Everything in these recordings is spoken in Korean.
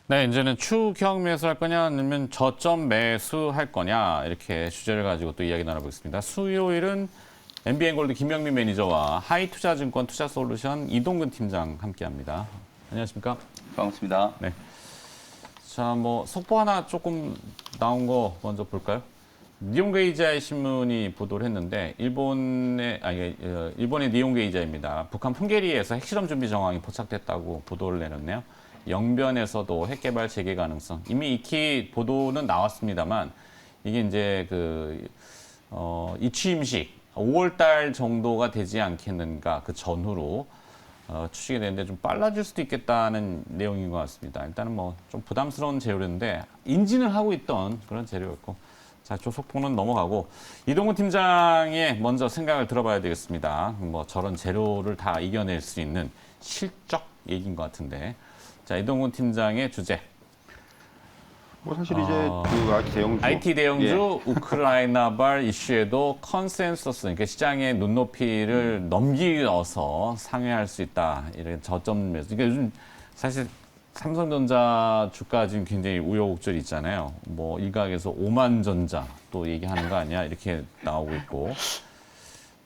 네, 이제는 추경 매수할 거냐 아니면 저점 매수할 거냐 이렇게 주제를 가지고 또 이야기 나눠보겠습니다. 수요일은 MBN골드 김영민 매니저와 하이투자증권 투자솔루션 이동근 팀장 함께합니다. 안녕하십니까? 반갑습니다. 네. 자, 뭐 속보 하나 조금 나온 거 먼저 볼까요? 니혼게이자의 신문이 보도를 했는데 일본의 니혼게이자입니다. 북한 풍계리에서 핵실험 준비 정황이 포착됐다고 보도를 내렸네요. 영변에서도 핵 개발 재개 가능성. 이미 익히 보도는 나왔습니다만 이게 이제 이 취임식 5월 달 정도가 되지 않겠는가 그 전후로 추측이 되는데 좀 빨라질 수도 있겠다는 내용인 것 같습니다. 일단은 뭐 좀 부담스러운 재료인데 인지는 하고 있던 그런 재료였고. 자, 조속폭는 넘어가고 이동훈 팀장의 먼저 생각을 들어봐야 되겠습니다. 뭐 저런 재료를 다 이겨낼 수 있는 실적 얘기인 것 같은데. 자, 이동훈 팀장의 주제. 뭐 사실 이제 그 IT 대형주, IT 대형주 예. 우크라이나발 이슈에도 컨센서스, 그러니까 시장의 눈높이를 넘기어서 상회할 수 있다. 이런 저점 매수. 그러니까 요즘 사실 삼성전자 주가 지금 굉장히 우여곡절이 있잖아요. 뭐 일각에서 오만전자 또 얘기하는 거 아니야? 이렇게 나오고 있고.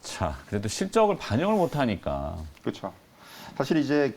자, 그래도 실적을 반영을 못하니까. 그렇죠. 사실 이제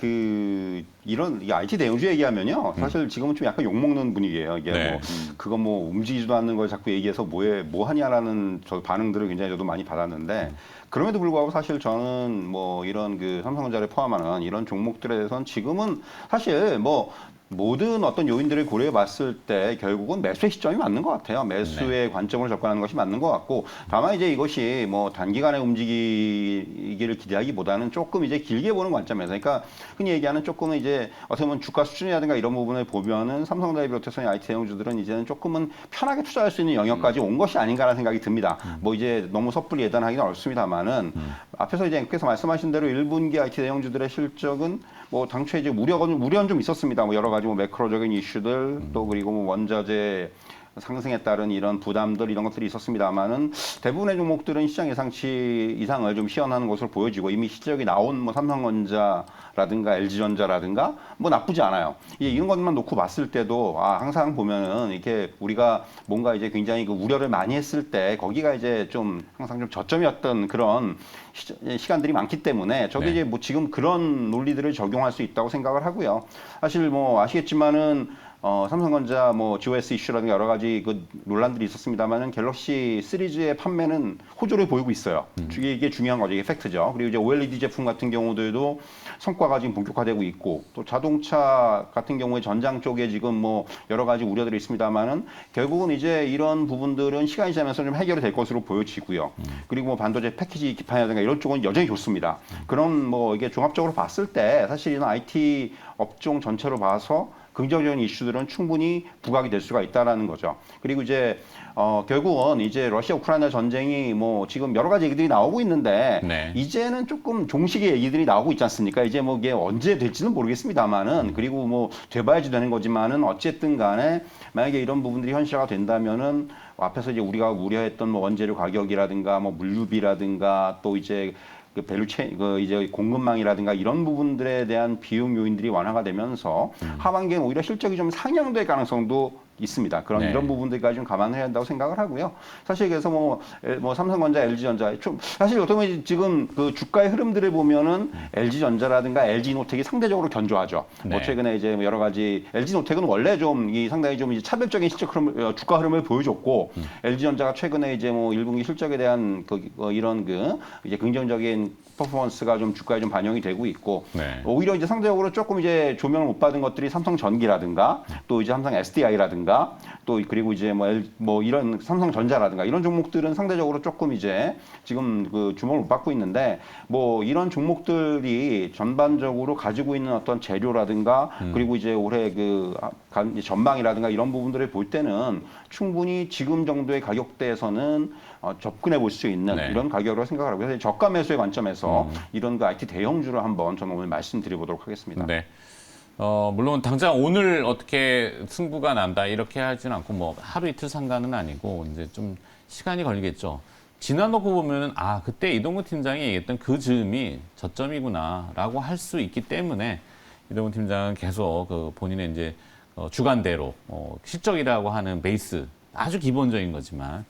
이런 IT 대형주 얘기하면요, 사실 지금은 좀 약간 욕 먹는 분위기예요. 이게 네. 뭐 그거 뭐 움직이지도 않는 걸 자꾸 얘기해서 뭐 하냐라는 저 반응들을 굉장히 저도 많이 받았는데. 그럼에도 불구하고 사실 저는 뭐 이런 삼성전자를 포함하는 이런 종목들에 대해서는 지금은 사실 뭐 모든 어떤 요인들을 고려해 봤을 때 결국은 매수의 시점이 맞는 것 같아요. 매수의 관점으로 접근하는 것이 맞는 것 같고, 다만 이제 이것이 뭐 단기간에 움직이기를 기대하기보다는 조금 이제 길게 보는 관점에서, 그러니까 흔히 얘기하는 조금은 이제 어떻게 보면 주가 수준이라든가 이런 부분을 보면은 삼성전자를 비롯해서 IT 대형주들은 이제는 조금은 편하게 투자할 수 있는 영역까지 온 것이 아닌가라는 생각이 듭니다. 뭐 이제 너무 섣불리 예단하기는 어렵습니다만은 앞에서 이제 앵커께서 말씀하신 대로 1분기 IT 대형주들의 실적은 뭐 당초에 이제 우려는 좀 있었습니다. 뭐 여러 가지 뭐 매크로적인 이슈들 또 그리고 뭐 원자재 상승에 따른 이런 부담들 이런 것들이 있었습니다만은 대부분의 종목들은 시장 예상치 이상을 좀 시현하는 것으로 보여지고 이미 실적이 나온 뭐 삼성전자라든가 LG전자라든가 뭐 나쁘지 않아요. 이런 것만 놓고 봤을 때도 항상 보면은 이렇게 우리가 뭔가 이제 굉장히 우려를 많이 했을 때 거기가 이제 좀 항상 좀 저점이었던 그런 시간들이 많기 때문에 저게 이제 뭐 지금 그런 논리들을 적용할 수 있다고 생각을 하고요. 사실 뭐 아시겠지만은 삼성전자 뭐 GOS 이슈라든가 여러 가지 논란들이 있었습니다만은 갤럭시 시리즈의 판매는 호조를 보이고 있어요. 이게 중요한 거죠. 이게 팩트죠. 그리고 이제 OLED 제품 같은 경우들도 성과가 지금 본격화되고 있고, 또 자동차 같은 경우에 전장 쪽에 지금 뭐 여러 가지 우려들이 있습니다만은 결국은 이제 이런 부분들은 시간이 지나면서 좀 해결이 될 것으로 보여지고요. 그리고 뭐 반도체 패키지 기판이라든가 이런 쪽은 여전히 좋습니다. 그런 뭐 이게 종합적으로 봤을 때 사실 이런 IT 업종 전체로 봐서 긍정적인 이슈들은 충분히 부각이 될 수가 있다라는 거죠. 그리고 이제 결국은 이제 러시아 우크라이나 전쟁이 뭐 지금 여러 가지 얘기들이 나오고 있는데 이제는 조금 종식의 얘기들이 나오고 있지 않습니까? 이제 뭐 이게 언제 될지는 모르겠습니다만은, 그리고 뭐 돼봐야지 되는 거지만은 어쨌든 간에 만약에 이런 부분들이 현실화가 된다면은 앞에서 이제 우리가 우려했던 뭐 원재료 가격이라든가 뭐 물류비라든가 또 이제 이제 공급망이라든가 이런 부분들에 대한 비용 요인들이 완화가 되면서 하반기에는 오히려 실적이 좀 상향될 가능성도 있습니다. 이런 부분들까지 좀 감안해야 한다고 생각을 하고요. 사실 그래서 뭐 삼성전자, LG전자 좀 사실 어떻게 보면 지금 주가의 흐름들을 보면은 LG전자라든가 LG노텍이 상대적으로 견조하죠. 뭐 최근에 이제 여러 가지 LG노텍은 원래 좀 상당히 좀 이제 차별적인 주가 흐름을 보여줬고, LG전자가 최근에 이제 뭐 1분기 실적에 대한 이런 이제 긍정적인 퍼포먼스가 좀 주가에 좀 반영이 되고 있고, 오히려 이제 상대적으로 조금 이제 조명을 못 받은 것들이 삼성전기라든가 또 이제 삼성 SDI라든가 또 그리고 이제 뭐 이런 삼성전자라든가 이런 종목들은 상대적으로 조금 이제 지금 주목을 못 받고 있는데, 뭐 이런 종목들이 전반적으로 가지고 있는 어떤 재료라든가 그리고 이제 올해 전망이라든가 이런 부분들을 볼 때는 충분히 지금 정도의 가격대에서는 접근해 볼 수 있는 이런 가격으로 생각을 하고, 그래서 저가 매수의 관점에서 이런 IT 대형주를 한번 저는 오늘 말씀드려보도록 하겠습니다. 네. 물론 당장 오늘 어떻게 승부가 난다 이렇게 하지는 않고 뭐 하루 이틀 상관은 아니고 이제 좀 시간이 걸리겠죠. 지나놓고 보면은 그때 이동근 팀장이 얘기했던 그 즈음이 저점이구나라고 할 수 있기 때문에 이동근 팀장은 계속 본인의 이제 주간대로 실적이라고 하는 베이스 아주 기본적인 거지만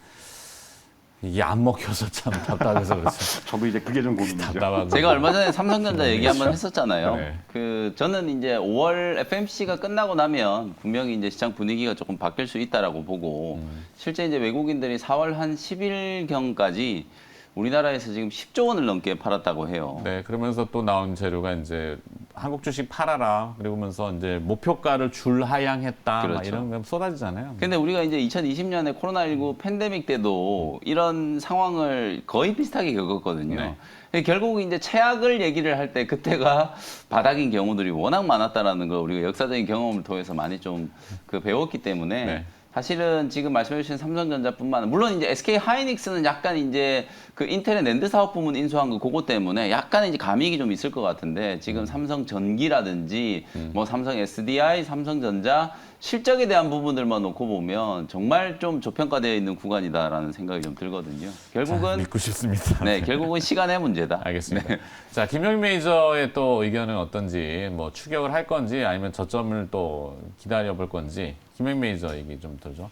이게 안 먹혀서 참 답답해서 그렇죠. 저도 이제 그게 좀 고민이죠. 답답하고. 제가 얼마 전에 삼성전자 얘기 한번 했었잖아요. 네. 저는 이제 5월 FMC가 끝나고 나면 분명히 이제 시장 분위기가 조금 바뀔 수 있다라고 보고 실제 이제 외국인들이 4월 한 10일경까지 우리나라에서 지금 10조 원을 넘게 팔았다고 해요. 네, 그러면서 또 나온 재료가 이제 한국 주식 팔아라. 그러면서 이제 목표가를 줄하향했다. 막 그렇죠. 이런 거 쏟아지잖아요. 근데 우리가 이제 2020년에 코로나19 팬데믹 때도 이런 상황을 거의 비슷하게 겪었거든요. 네. 결국 이제 최악을 얘기를 할 때 그때가 바닥인 경우들이 워낙 많았다라는 걸 우리가 역사적인 경험을 통해서 많이 좀 배웠기 때문에 네. 사실은 지금 말씀해주신 삼성전자뿐만 물론 이제 SK 하이닉스는 약간 이제 그 인텔의 낸드 사업 부문 인수한 거 그거 때문에 약간 이제 감익이 좀 있을 것 같은데 지금 삼성전기라든지 뭐 삼성 SDI, 삼성전자 실적에 대한 부분들만 놓고 보면 정말 좀 저평가되어 있는 구간이다라는 생각이 좀 들거든요. 결국은 믿고 싶습니다. 네, 결국은 시간의 문제다. 알겠습니다. 네. 자, 김영민 매니저의 또 의견은 어떤지, 뭐 추격을 할 건지, 아니면 저점을 또 기다려 볼 건지, 김영민 매니저 얘기 좀 들죠.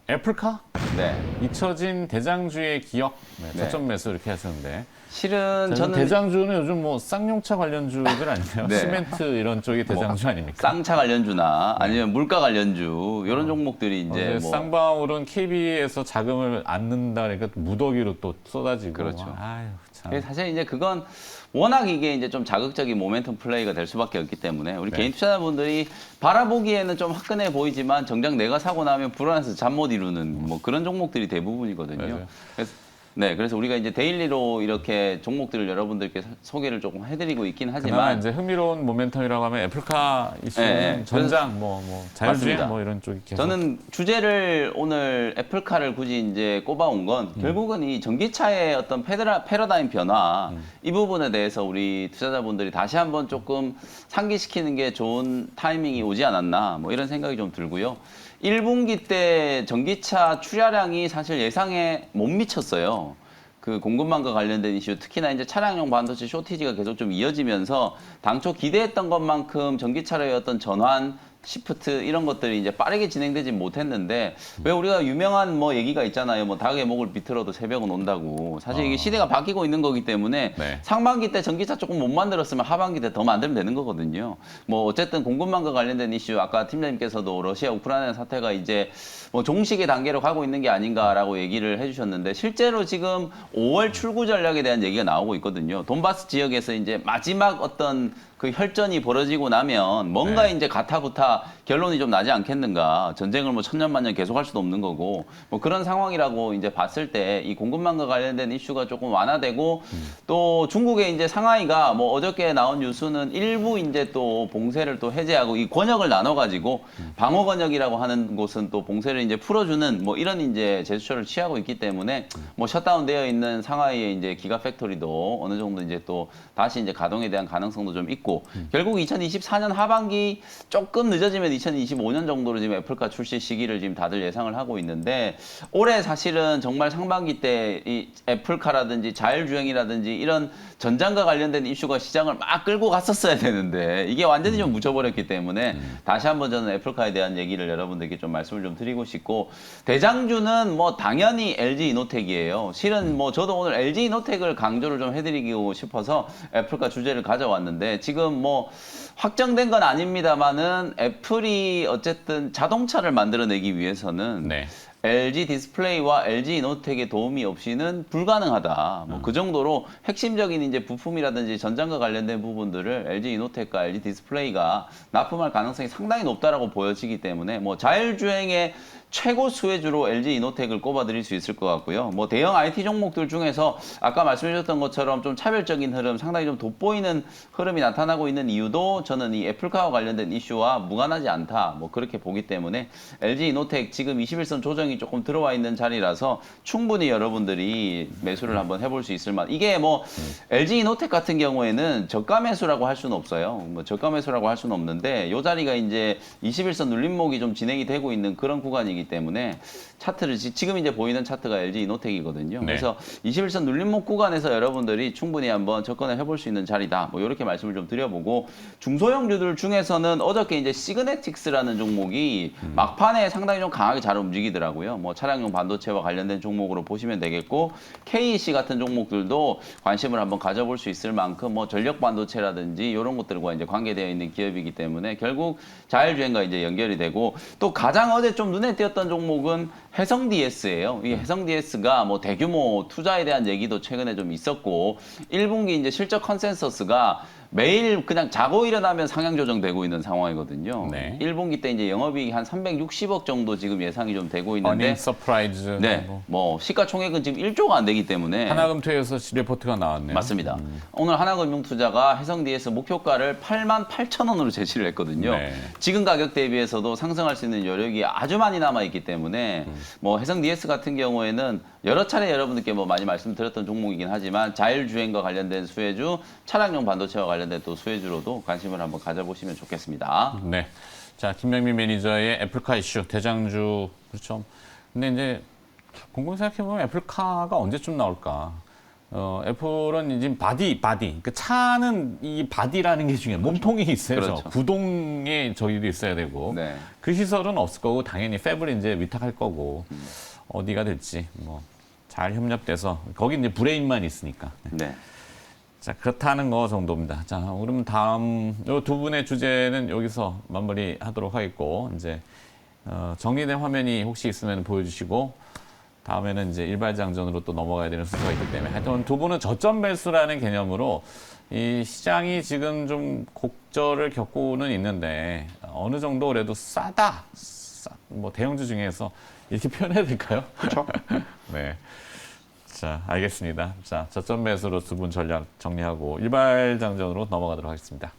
애플카? 네. 잊혀진 대장주의 기억, 네. 저점 매수 이렇게 하셨는데, 실은 저는 대장주는 요즘 뭐 쌍용차 관련주들 아니에요? 네. 시멘트 이런 쪽이 대장주 아닙니까? 쌍차 관련주나 아니면 물가 관련주 이런 종목들이 이제 뭐 쌍방울은 KB에서 자금을 안 넣는다 그러니까 무더기로 또 쏟아지고. 그렇죠. 아유, 참. 사실 이제 그건 워낙 이게 이제 좀 자극적인 모멘텀 플레이가 될 수밖에 없기 때문에 우리 네. 개인 투자자분들이 바라보기에는 좀 화끈해 보이지만 정작 내가 사고 나면 불안해서 잠 못 이루는 뭐 그런 종목들이 대부분이거든요. 맞아요. 그래서 우리가 이제 데일리로 이렇게 종목들을 여러분들께 소개를 조금 해드리고 있긴 그나마 하지만 이제 흥미로운 모멘텀이라고 하면 애플카 이슈는 네, 전장 뭐 자율주행 맞습니다. 뭐 이런 쪽이 계속. 저는 주제를 오늘 애플카를 굳이 이제 꼽아온 건 결국은 이 전기차의 어떤 패러다임 변화 이 부분에 대해서 우리 투자자분들이 다시 한번 조금 상기시키는 게 좋은 타이밍이 오지 않았나 뭐 이런 생각이 좀 들고요. 1분기 때 전기차 출하량이 사실 예상에 못 미쳤어요. 그 공급망과 관련된 이슈, 특히나 이제 차량용 반도체 쇼티지가 계속 좀 이어지면서 당초 기대했던 것만큼 전기차로의 어떤 전환, 시프트 이런 것들이 이제 빠르게 진행되지 못했는데 왜 우리가 유명한 뭐 얘기가 있잖아요. 뭐 닭의 목을 비틀어도 새벽은 온다고. 사실 이게 시대가 바뀌고 있는 거기 때문에 네. 상반기 때 전기차 조금 못 만들었으면 하반기 때 더 만들면 되는 거거든요. 뭐 어쨌든 공급망과 관련된 이슈 아까 팀장님께서도 러시아 우크라이나 사태가 이제 뭐 종식의 단계로 가고 있는 게 아닌가라고 얘기를 해주셨는데 실제로 지금 5월 출구 전략에 대한 얘기가 나오고 있거든요. 돈바스 지역에서 이제 마지막 어떤 그 혈전이 벌어지고 나면 뭔가 네. 이제 가타부타 결론이 좀 나지 않겠는가. 전쟁을 뭐 천년만년 계속할 수도 없는 거고 뭐 그런 상황이라고 이제 봤을 때 이 공급망과 관련된 이슈가 조금 완화되고 또 중국의 이제 상하이가 뭐 어저께 나온 뉴스는 일부 이제 또 봉쇄를 또 해제하고 이 권역을 나눠가지고 방어 권역이라고 하는 곳은 또 봉쇄를 이제 풀어주는 뭐 이런 이제 제스처를 취하고 있기 때문에 뭐 셧다운되어 있는 상하이의 이제 기가 팩토리도 어느 정도 이제 또 다시 이제 가동에 대한 가능성도 좀 있고 결국 2024년 하반기 조금 늦어지면 2025년 정도로 지금 애플카 출시 시기를 지금 다들 예상을 하고 있는데 올해 사실은 정말 상반기 때 이 애플카라든지 자율주행이라든지 이런 전장과 관련된 이슈가 시장을 막 끌고 갔었어야 되는데 이게 완전히 좀 묻혀버렸기 때문에 다시 한번 저는 애플카에 대한 얘기를 여러분들께 좀 말씀을 좀 드리고 싶고 대장주는 뭐 당연히 LG 이노텍이에요. 실은 뭐 저도 오늘 LG 이노텍을 강조를 좀 해드리고 싶어서 애플카 주제를 가져왔는데 지금 뭐 확정된 건 아닙니다만은 애플이 어쨌든 자동차를 만들어내기 위해서는 네. LG 디스플레이와 LG 이노텍의 도움이 없이는 불가능하다. 뭐 그 정도로 핵심적인 이제 부품이라든지 전장과 관련된 부분들을 LG 이노텍과 LG 디스플레이가 납품할 가능성이 상당히 높다라고 보여지기 때문에 뭐 자율주행의 최고 수혜주로 LG 이노텍을 꼽아드릴 수 있을 것 같고요. 뭐 대형 IT 종목들 중에서 아까 말씀해주셨던 것처럼 좀 차별적인 흐름, 상당히 좀 돋보이는 흐름이 나타나고 있는 이유도 저는 이 애플카와 관련된 이슈와 무관하지 않다. 뭐 그렇게 보기 때문에 LG 이노텍 지금 21선 조정이 조금 들어와 있는 자리라서 충분히 여러분들이 매수를 한번 해볼 수 있을 만. 이게 뭐 LG 이노텍 같은 경우에는 저가 매수라고 할 수는 없어요. 뭐 저가 매수라고 할 수는 없는데 이 자리가 이제 21선 눌림목이 좀 진행이 되고 있는 그런 구간이기 상황이기 때문에 차트를 지금 이제 보이는 차트가 LG 이노텍이거든요. 네. 그래서 21선 눌림목 구간에서 여러분들이 충분히 한번 접근을 해볼 수 있는 자리다. 뭐 이렇게 말씀을 좀 드려보고 중소형주들 중에서는 어저께 이제 시그네틱스라는 종목이 막판에 상당히 좀 강하게 잘 움직이더라고요. 뭐 차량용 반도체와 관련된 종목으로 보시면 되겠고 KEC 같은 종목들도 관심을 한번 가져볼 수 있을 만큼 뭐 전력 반도체라든지 이런 것들과 이제 관계되어 있는 기업이기 때문에 결국 자율주행과 이제 연결이 되고 또 가장 어제 좀 눈에 띄었던 종목은 해성 DS예요. 이 해성 DS가 뭐 대규모 투자에 대한 얘기도 최근에 좀 있었고 1분기 이제 실적 컨센서스가 매일 그냥 자고 일어나면 상향 조정되고 있는 상황이거든요. 네. 1분기 때 이제 영업이익이 한 360억 정도 지금 예상이 좀 되고 있는데 어닝 서프라이즈. 네. 뭐 시가총액은 지금 1조가 안 되기 때문에 하나금투에서 리포트가 나왔네요. 맞습니다. 오늘 하나금융투자가 해성 DS 목표가를 88,000원으로 제시를 했거든요. 네. 지금 가격 대비해서도 상승할 수 있는 여력이 아주 많이 남아 있기 때문에 뭐 해성 DS 같은 경우에는 여러 차례 여러분들께 뭐 많이 말씀드렸던 종목이긴 하지만 자율주행과 관련된 수혜주, 차량용 반도체와 관련된 또 수혜주로도 관심을 한번 가져보시면 좋겠습니다. 네. 자, 김명민 매니저의 애플카 이슈 대장주 그렇죠. 근데 이제 곰곰이 생각해보면 애플카가 언제쯤 나올까? 애플은 이제 바디. 그 차는 이 바디라는 게 중요해요. 몸통이 있어야죠. 그렇죠. 구동에 저기도 있어야 되고. 네. 그 시설은 없을 거고 당연히 팹을 이제 위탁할 거고 어디가 될지 뭐 잘 협력돼서 거기 이제 브레인만 있으니까. 네. 자, 그렇다는 거 정도입니다. 자, 그럼 다음 요 두 분의 주제는 여기서 마무리하도록 하겠고 이제 정리된 화면이 혹시 있으면 보여주시고 다음에는 이제 일발장전으로 또 넘어가야 되는 순서가 있기 때문에 하여튼 두 분은 저점 매수라는 개념으로 이 시장이 지금 좀 곡절을 겪고는 있는데 어느 정도 그래도 싸다. 뭐 대형주 중에서 이렇게 표현해야 될까요? 그렇죠. 네. 자, 알겠습니다. 자, 저점 매수로 두 분 전략 정리하고 일발장전으로 넘어가도록 하겠습니다.